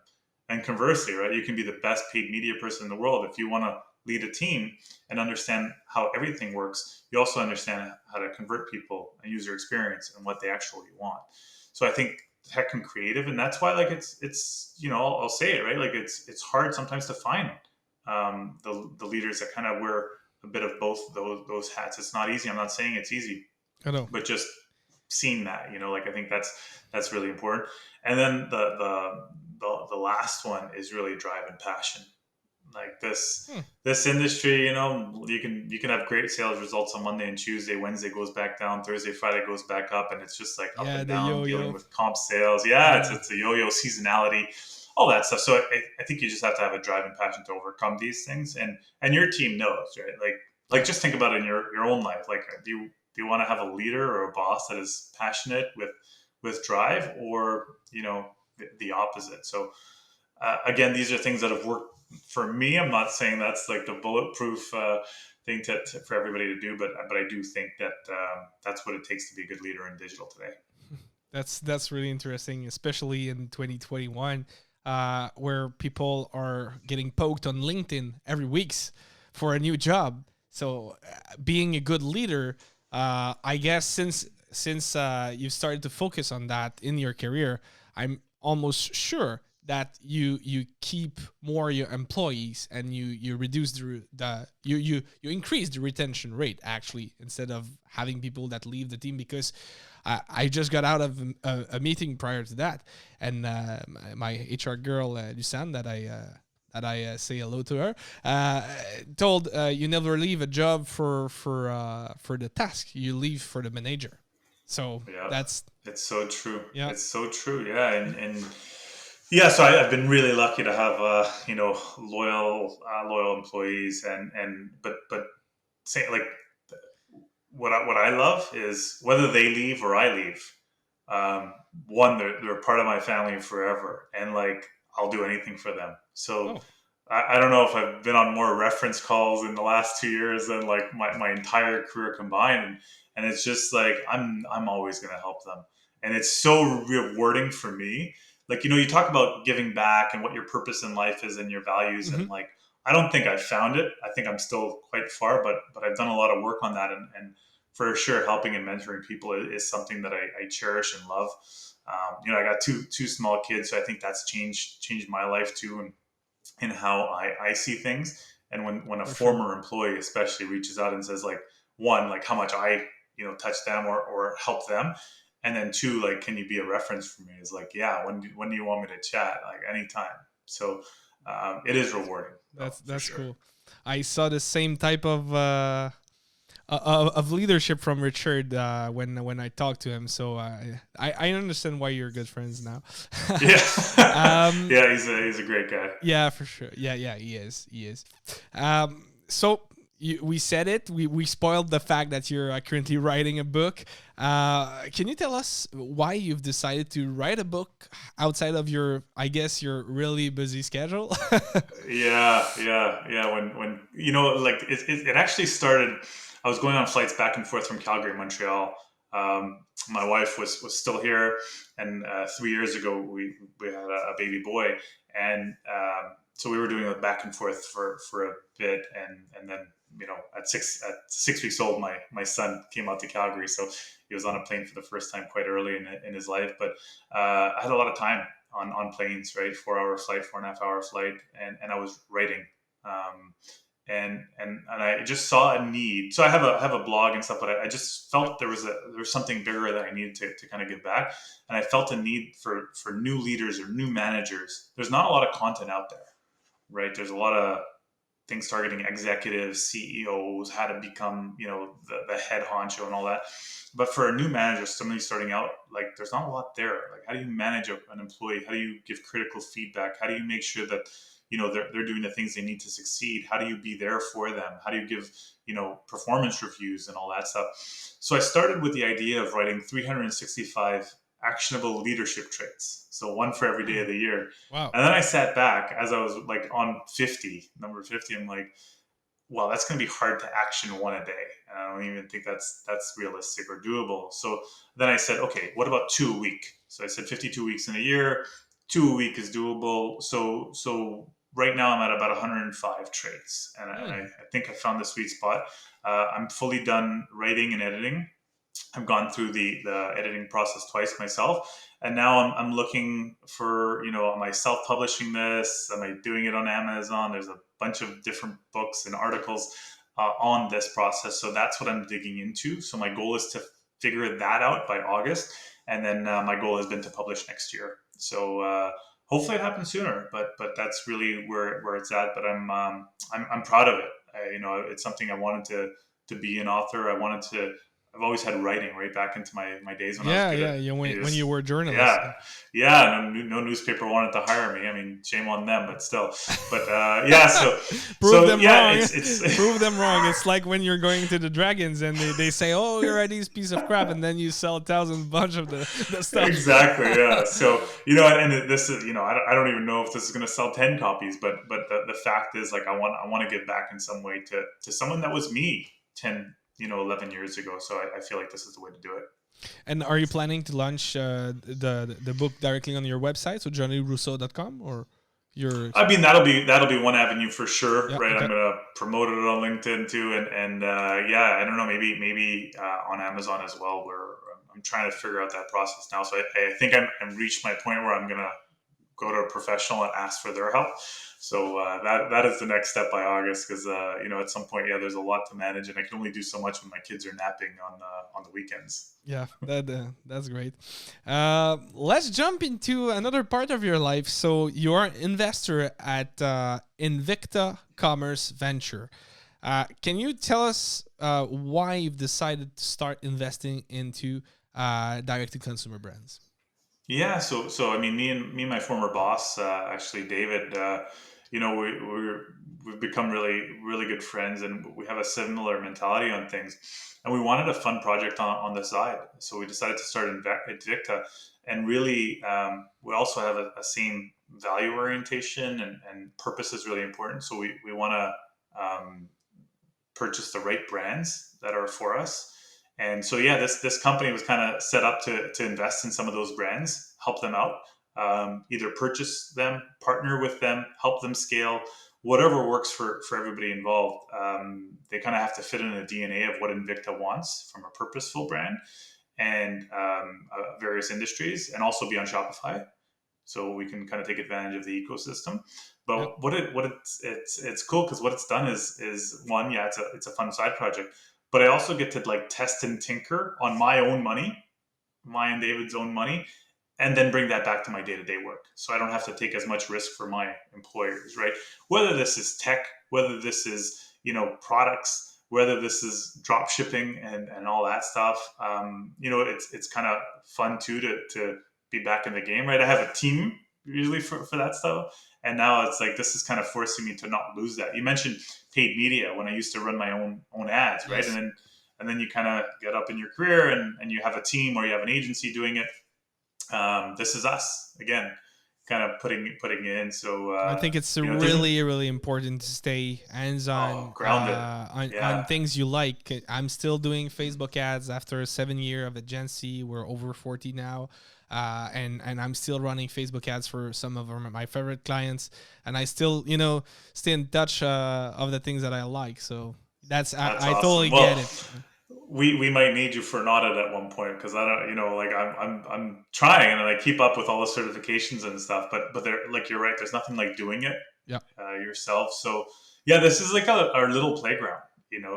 And conversely, right, you can be the best paid media person in the world. If you want to lead a team and understand how everything works, you also understand how to convert people and user experience and what they actually want. So I think tech and creative, and that's why, like, it's I'll say it, right, like, it's hard sometimes to find the leaders that kind of wear a bit of both those hats. It's not easy. I'm not saying it's easy, I know. but just seeing that, like, I think that's really important. And then the last one is really drive and passion. Like, this industry, you can have great sales results on Monday and Tuesday. Wednesday goes back down. Thursday, Friday goes back up, and it's just like up Yeah, and the down, dealing yo-yo. with comp sales. Yeah, Yeah. it's a yo-yo seasonality, all that stuff. So I think you just have to have a drive and passion to overcome these things, and your team knows, right? Like, Yeah. just think about it in your own life. Like, do you want to have a leader or a boss that is passionate with drive, or the opposite? So again, these are things that have worked for me. I'm not saying that's like the bulletproof thing for everybody to do, but I do think that that's what it takes to be a good leader in digital today. That's really interesting, especially in 2021, where people are getting poked on LinkedIn every weeks for a new job. So, being a good leader, I guess since you've started to focus on that in your career, I'm almost sure that you keep more your employees, and you reduce you increase the retention rate, actually, instead of having people that leave the team. Because I just got out of a meeting prior to that, and my HR girl, Lucan, that I say hello to her, told, you never leave a job for the task, you leave for the manager. So Yeah, that's, it's so true. yeah. It's so true. Yeah, and yeah, so I've been really lucky to have loyal employees, and but say, like, what I love is whether they leave or I leave. Um, One, they're part of my family forever, and like, I'll do anything for them. So Oh, I don't know if I've been on more reference calls in the last 2 years than like my entire career combined, and it's just like, I'm always going to help them, and it's so rewarding for me. Like, you talk about giving back and what your purpose in life is and your values, mm-hmm. and like, I don't think I've found it. I think I'm still quite far, but I've done a lot of work on that, and for sure, helping and mentoring people is something that I cherish and love. I got two small kids, so I think that's changed my life too, and in how I see things. And when a For sure. former employee especially reaches out and says, like, one, like, how much I touch them or help them, and then two, like, can you be a reference for me? Is like, yeah, when do you want me to chat? Like, anytime. So it is rewarding, though, for That's sure. cool. I saw the same type of leadership from Richard when I talked to him. So I understand why you're good friends now. Yeah, um, yeah, he's a great guy. yeah, for sure. Yeah, he is. He is. So we said it. We spoiled the fact that you're currently writing a book. Can you tell us why you've decided to write a book outside of your, I guess, your really busy schedule? Yeah. When like it actually started. I was going on flights back and forth from Calgary, Montreal. My wife was still here, and 3 years ago we had a baby boy, and so we were doing it back and forth for a bit, and then at 6 weeks old, my son came out to Calgary, so he was on a plane for the first time quite early in his life. But I had a lot of time on planes, right? 4 hour flight, 4.5 hour flight, and I was writing. And I just saw a need. So I have a blog and stuff, but I just felt there was something bigger that I needed to kind of give back, and I felt a need for new leaders or new managers. There's not a lot of content out there, right? There's a lot of things targeting executives, CEOs, how to become the head honcho and all that. But for a new manager, somebody starting out, like there's not a lot there. Like how do you manage an employee? How do you give critical feedback? How do you make sure that they're doing the things they need to succeed? How do you be there for them? How do you give performance reviews and all that stuff? So I started with the idea of writing 365 actionable leadership traits, so one for every day of the year. Wow. And then I sat back as I was like on number 50. I'm like, well, that's going to be hard to action one a day. And I don't even think that's realistic or doable. So then I said, okay, what about 2 a week? So I said 52 weeks in a year, 2 a week is doable. So right now I'm at about 105 traits. And I think I found the sweet spot. I'm fully done writing and editing. I've gone through the editing process twice myself, and now I'm looking for am I self-publishing this? Am I doing it on Amazon? There's a bunch of different books and articles on this process, so that's what I'm digging into. So my goal is to figure that out by August, and then my goal has been to publish next year. So hopefully it happens sooner, but that's really where it's at. But I'm proud of it. It's something I wanted to be an author. I've always had writing right back into my days when I was a kid. When you were a journalist. Yeah. No newspaper wanted to hire me. I mean, shame on them, but still. But yeah, so prove them wrong. It's prove them wrong. It's like when you're going to the Dragons and they say, "Oh, you're a nice piece of crap," and then you sell 1,000 bunch of the stuff. Exactly. Yeah. So and this is I don't even know if this is going to sell 10 copies, but the fact is, like, I want to give back in some way to someone that was me 10. 11 years ago. So I feel like this is the way to do it. And are you planning to launch the book directly on your website, so johnnyrusso.com, or your? I mean, that'll be one avenue for sure, right? Okay. I'm gonna promote it on LinkedIn too, and yeah, I don't know, maybe on Amazon as well. Where I'm trying to figure out that process now. So I think I'm reached my point where I'm gonna go to a professional and ask for their help. So that is the next step by August, because at some point, there's a lot to manage, and I can only do so much when my kids are napping on the weekends. Yeah, that's great. Let's jump into another part of your life. So you're an investor at Invicta Commerce Venture. Can you tell us why you've decided to start investing into direct-to-consumer brands? Yeah, so I mean, me and my former boss, actually David, we've become really good friends, and we have a similar mentality on things. And we wanted a fun project on the side, so we decided to start Invicta. And really, we also have a same value orientation, and purpose is really important. So we want to purchase the right brands that are for us. And so, yeah, this company was kind of set up to invest in some of those brands, help them out, either purchase them, partner with them, help them scale, whatever works for everybody involved. They kind of have to fit in the DNA of what Invicta wants from a purposeful brand and various industries, and also be on Shopify, so we can kind of take advantage of the ecosystem. But it's cool, because what it's done is one, it's a fun side project, but I also get to like test and tinker on my own money, my and David's own money, and then bring that back to my day-to-day work. So I don't have to take as much risk for my employers, right? Whether this is tech, whether this is, products, whether this is drop shipping and all that stuff. It's kind of fun too to be back in the game, right? I have a team usually for that stuff. And now it's like, this is kind of forcing me to not lose that. You mentioned paid media when I used to run my own ads, right? Yes. And then you kind of get up in your career and you have a team or you have an agency doing it. This is us again, kind of putting it in. So I think it's really, really important to stay hands-on grounded. On things you like. I'm still doing Facebook ads after 7 years of agency. We're over 40 now. And I'm still running Facebook ads for some of my favorite clients. And I still, stay in touch of the things that I like. So that's I awesome. totally get it. We might need you for an audit at one point, because I don't, like I'm trying and I keep up with all the certifications and stuff, but they're like, you're right, there's nothing like doing it yourself. So yeah, this is like our little playground,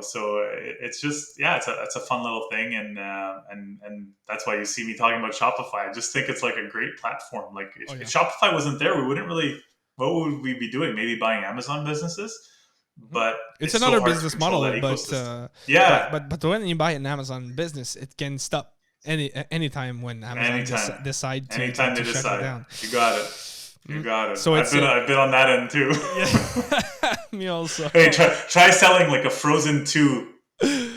so it's just, it's a fun little thing. And that's why you see me talking about Shopify. I just think it's like a great platform. Like if Shopify wasn't there, what would we be doing? Maybe buying Amazon businesses. But it's another so business model, but when you buy an Amazon business, it can stop anytime when Amazon decide to shut it down. You got it. So I've been on that end too. Yeah. Me also. Hey, try selling like a Frozen 2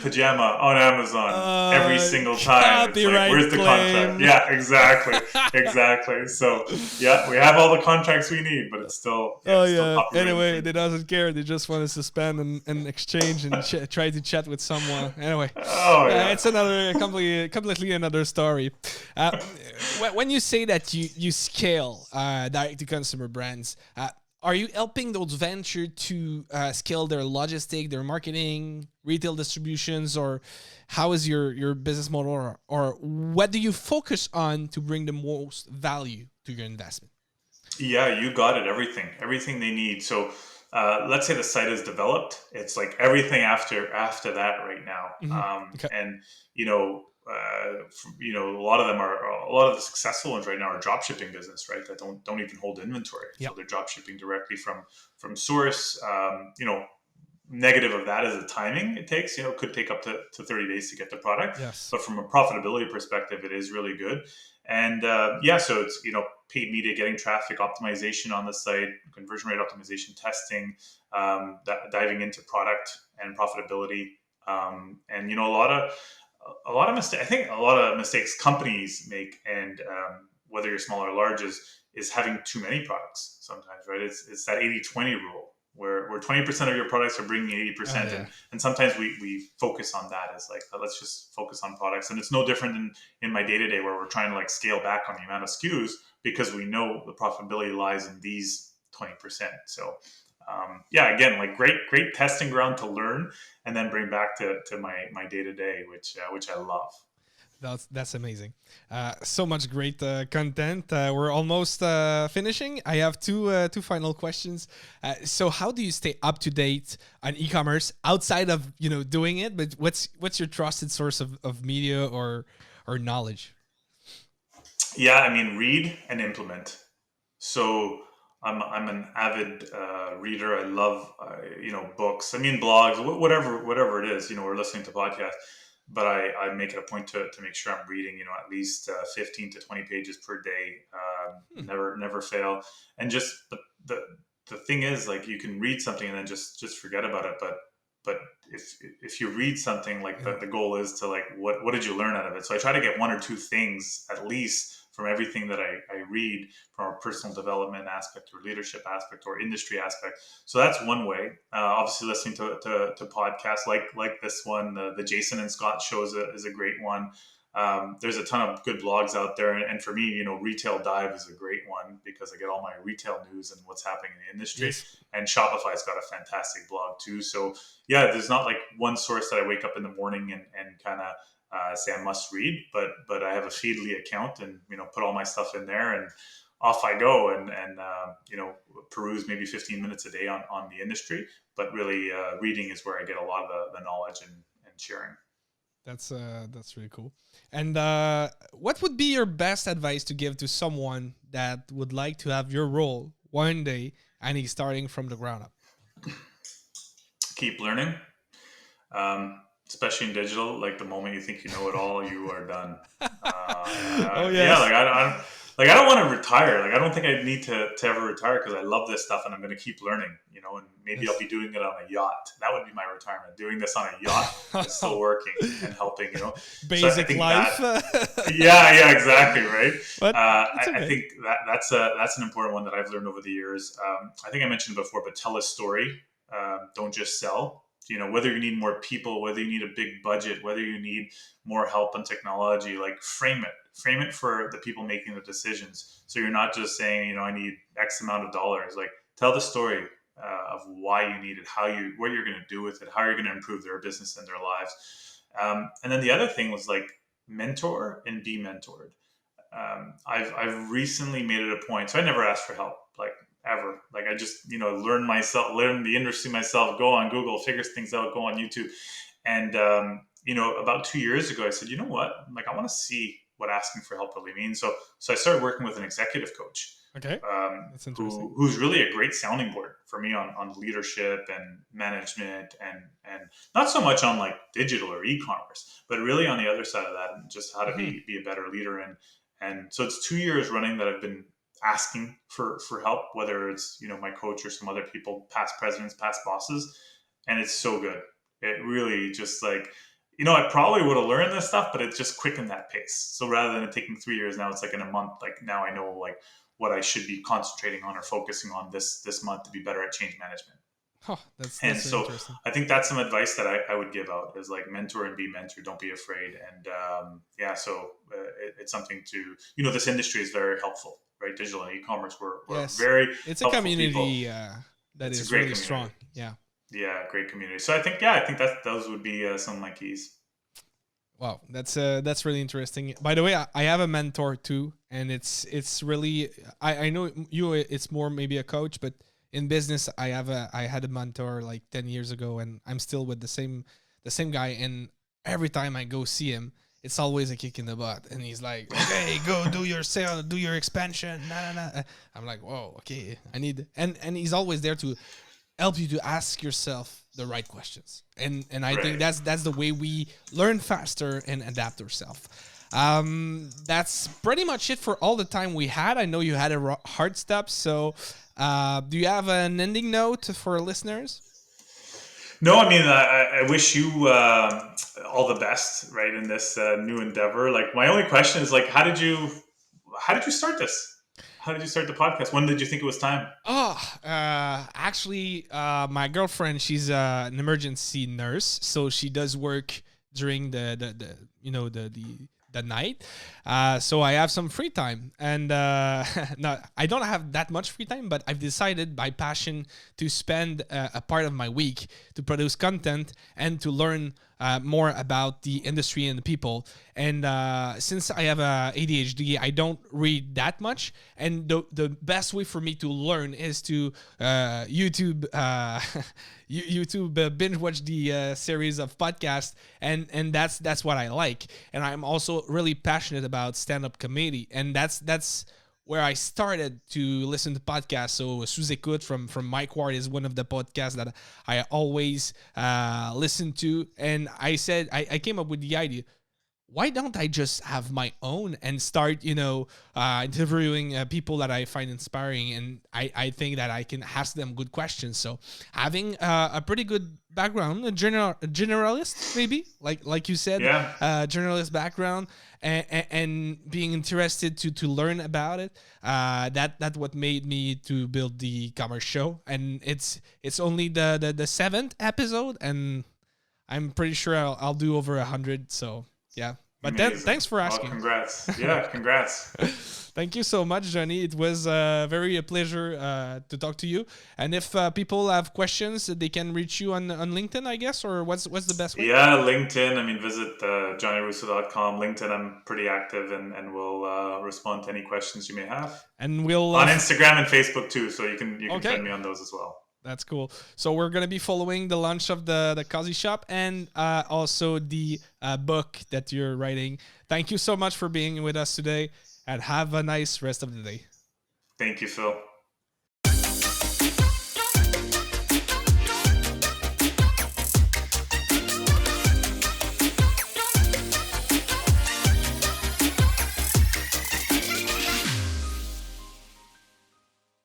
pajama on Amazon every single time. It's like, where's the contract? Yeah, exactly. So yeah, we have all the contracts we need, but it's still. Anyway, they doesn't care. They just want to suspend and exchange and try to chat with someone. Anyway, it's another completely another story. When you say that you scale direct to consumer brands. Are you helping those ventures to scale their logistic, their marketing, retail distributions, or how is your business model, or what do you focus on to bring the most value to your investment? Yeah, you got it. Everything they need. So let's say the site is developed. It's like everything after that right now. And a lot of the successful ones right now are drop shipping business, right? That don't even hold inventory. So they're drop shipping directly from source. Negative of that is the timing it takes. It could take up to 30 days to get the product. Yes. But from a profitability perspective, it is really good. And so it's, paid media, getting traffic, optimization on the site, conversion rate optimization, testing, diving into product and profitability. And a lot of mistakes. I think a lot of mistakes companies make, and whether you're small or large, is having too many products sometimes, right? It's that 80-20 rule where 20% of your products are bringing 80%. And sometimes we focus on that as like, let's just focus on products. And it's no different in my day-to-day, where we're trying to like scale back on the amount of SKUs because we know the profitability lies in these 20%. So again, like great testing ground to learn and then bring back to my day-to-day, which I love. That's amazing. So much great content. We're almost finishing. I have two final questions. So how do you stay up to date on e-commerce outside of doing it? But what's your trusted source of media or knowledge? Yeah, I mean, read and implement. So I'm an avid reader. I love books. I mean, blogs, whatever it is. We're listening to podcasts. But I make it a point to make sure I'm reading, at least 15 to 20 pages per day. Never fail. And just the thing is, like, you can read something and then just forget about it. But if you read something, like the goal is to like, what did you learn out of it? So I try to get one or two things at least from everything that I read, from a personal development aspect or leadership aspect or industry aspect. So that's one way. Obviously, listening to podcasts like this one, the Jason and Scott show is a great one. There's a ton of good blogs out there. And for me, Retail Dive is a great one because I get all my retail news and what's happening in the industry. Yes. And Shopify's got a fantastic blog too. So yeah, there's not like one source that I wake up in the morning and kind of say I must read, but I have a Feedly account and put all my stuff in there and off I go and peruse maybe 15 minutes a day on the industry. But really, reading is where I get a lot of the knowledge and sharing. That's really cool. And what would be your best advice to give to someone that would like to have your role one day and he's starting from the ground up? Keep learning. Especially in digital, like the moment you think you know it all, you are done. Oh Yeah, yes. like I don't want to retire. Like I don't think I need to ever retire because I love this stuff and I'm going to keep learning. And maybe I'll Yes. be doing it on a yacht. That would be my retirement. Doing this on a yacht and still working and helping. So I Basic think that, life. yeah, exactly, right. But it's I okay. think that's an important one that I've learned over the years. I think I mentioned before, but tell a story. Don't just sell. Whether you need more people, whether you need a big budget, whether you need more help on technology, like frame it for the people making the decisions. So you're not just saying, I need X amount of dollars. Like tell the story of why you need it, what you're going to do with it, how you're going to improve their business and their lives. And then the other thing was like mentor and be mentored. I've recently made it a point, so I never ask for help, like ever. Like I just learn the industry myself, go on Google, figure things out, go on YouTube, and about 2 years ago, I said, you know what, like I want to see what asking for help really means. So I started working with an executive coach, Okay. That's interesting. who's really a great sounding board for me on leadership and management and not so much on like digital or e-commerce, but really on the other side of that and just how to Mhm. be a better leader. And so it's 2 years running that I've been asking for help, whether it's my coach or some other people, past presidents, past bosses, and it's so good. It really just like I probably would have learned this stuff, but it just quickened that pace. So rather than it taking 3 years, now it's like in a month. Like now I know like what I should be concentrating on or focusing on this month to be better at change management. Oh, And that's really so interesting. I think that's some advice that I would give out is like mentor and be mentored. Don't be afraid. And it's something to, this industry is very helpful, right? Digital and e-commerce, we're Yes, very it's a helpful people. community that It's a is great really community. strong. Yeah. Yeah, great community. So I think that those would be some of my keys. Wow, that's really interesting. By the way, I have a mentor too, and it's really I know you. It's more maybe a coach, but in business, I had a mentor like 10 years ago, and I'm still with the same guy. And every time I go see him, it's always a kick in the butt, and he's like, "Okay, go do your sale, do your expansion." Nah, nah, nah. I'm like, "Whoa, okay, I need," and he's always there to help you to ask yourself the right questions. And I think Right. that's the way we learn faster and adapt ourselves. That's pretty much it for all the time we had. I know you had a hard stop, so do you have an ending note for our listeners? No, I mean, I wish you all the best, right, in this new endeavor. Like, my only question is, like, how did you start this? How did you start the podcast? When did you think it was time? Oh, actually, my girlfriend, she's an emergency nurse, so she does work during the the night. So I have some free time, and no, I don't have that much free time, but I've decided by passion to spend a part of my week to produce content and to learn more about the industry and the people. And since I have a ADHD, I don't read that much. And the best way for me to learn is to YouTube YouTube binge watch the series of podcasts, and that's what I like. And I'm also really passionate about stand up comedy, and that's where I started to listen to podcasts. So Sous Écoute from Mike Ward is one of the podcasts that I always listen to. And I came up with the idea, why don't I just have my own and start, interviewing people that I find inspiring, and I think that I can ask them good questions. So having a pretty good background, a generalist maybe, like you said, Yeah. journalist background, and being interested to learn about it. That what made me to build the commerce show, and it's only the seventh episode, and I'm pretty sure I'll do over 100. So yeah. But then, Amazing. thanks for Well, asking. congrats. Yeah, congrats. Thank you so much, Johnny. It was very a pleasure to talk to you. And if people have questions, they can reach you on LinkedIn, I guess, or what's the best way? Yeah, LinkedIn. I mean, visit johnnyrusso.com. LinkedIn, I'm pretty active and will respond to any questions you may have. And we'll On Instagram and Facebook too, so you can okay. friend me on those as well. That's cool. So we're gonna be following the launch of the cozy shop and also the book that you're writing. Thank you so much for being with us today, and have a nice rest of the day. Thank you, Phil.